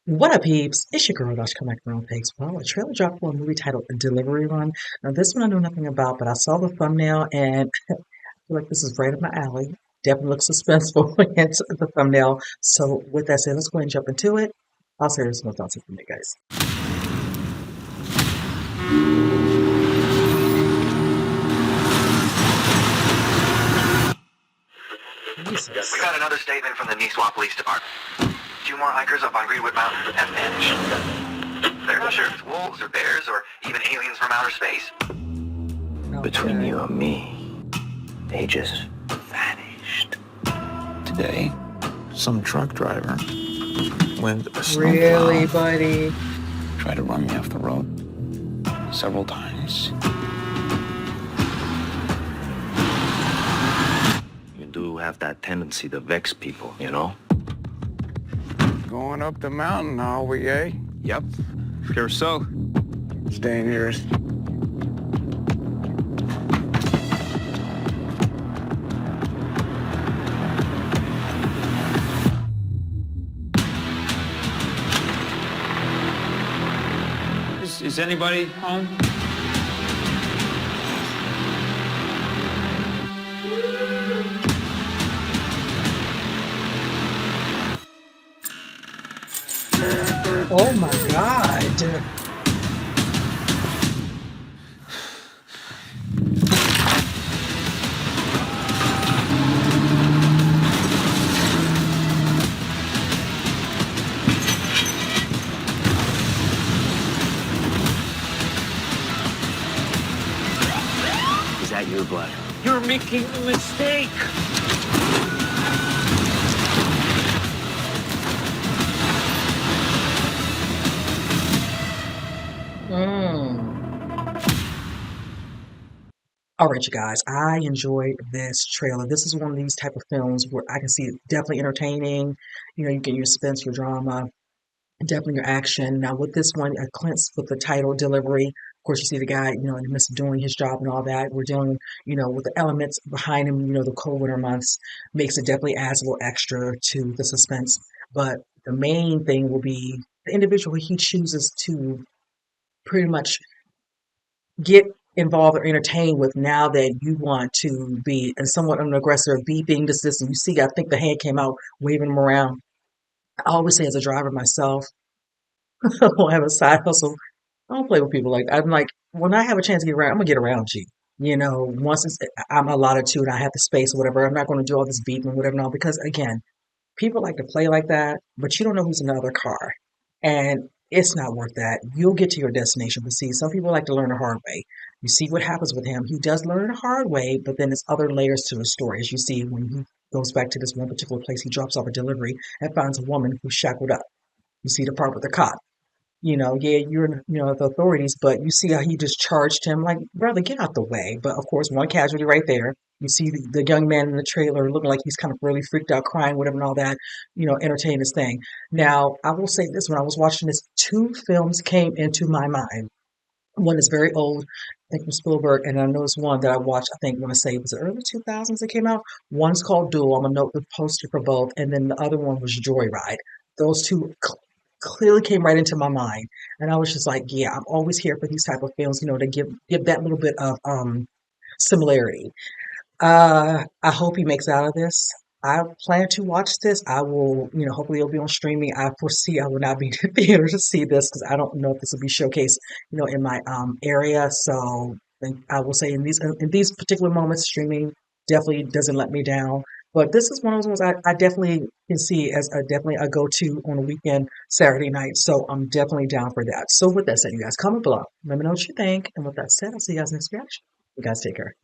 What up, peeps? It's your girl, Dash Come Back from Face. Well, a trailer dropped for a movie titled Delivery Run. Now, this one I know nothing about, but I saw the thumbnail and I feel like this is right up my alley. Definitely looks suspenseful against the thumbnail. So, with that said, let's go ahead and jump into it. I'll say this most awesome for me, guys. Jesus. We got another statement from the Niçois Police Department. Two more hikers up on Greenwood Mountain have vanished. They're not sure if it's wolves or bears or even aliens from outer space. Between you and me, they just vanished. Today, some truck driver with a Really, snowplow buddy? tried to run me off the road several times. You do have that tendency to vex people, you know? Going up the mountain, are we, eh? Yep. Sure so. It's dangerous. Is anybody home? Oh my God. Is that your blood? You're making a mistake. All right, you guys, I enjoyed this trailer. This is one of these type of films where I can see it definitely entertaining. You know, you get your suspense, your drama, definitely your action. Now with this one, Clint's with the title Delivery. Of course, you see the guy, in the midst of doing his job and all that. We're dealing, with the elements behind him, the cold winter months makes it definitely adds a little extra to the suspense. But the main thing will be the individual he chooses to pretty much get involved or entertained with now that you want to be and somewhat of an aggressor, beeping this, and you see, I think the hand came out waving him around. I always say as a driver myself, I don't have a side hustle. I don't play with people like that. I'm like, when I have a chance to get around, I'm gonna get around you. Once I'm allotted to and I have the space or whatever, I'm not going to do all this beeping, whatever, no, because again, people like to play like that, but you don't know who's in the other car. And it's not worth that. You'll get to your destination. But see, some people like to learn the hard way. You see what happens with him. He does learn the hard way, but then there's other layers to the story. As you see, when he goes back to this one particular place, he drops off a delivery and finds a woman who's shackled up. You see the part with the cop. Yeah, you're, the authorities, but you see how he just charged him, like, brother, get out the way. But of course, one casualty right there. You see the young man in the trailer looking like he's kind of really freaked out, crying, whatever, and all that, entertaining this thing. Now, I will say this, when I was watching this, two films came into my mind. One is very old, I think from Spielberg, and I know it's one that I watched, I think, I want to say, it was the early 2000s it came out. One's called Duel. I'm going to note the poster for both. And then the other one was Joyride. Those two clearly came right into my mind, and I was just like, yeah, I'm always here for these type of films, to give that little bit of similarity. I hope he makes out of this. I plan to watch this. I will, hopefully it'll be on streaming. I foresee I will not be in the theater to see this because I don't know if this will be showcased, in my area. So I will say in these particular moments, streaming definitely doesn't let me down. But this is one of those ones I definitely can see as definitely a go-to on a weekend Saturday night. So I'm definitely down for that. So with that said, you guys comment below. Let me know what you think. And with that said, I'll see you guys next reaction. You guys take care.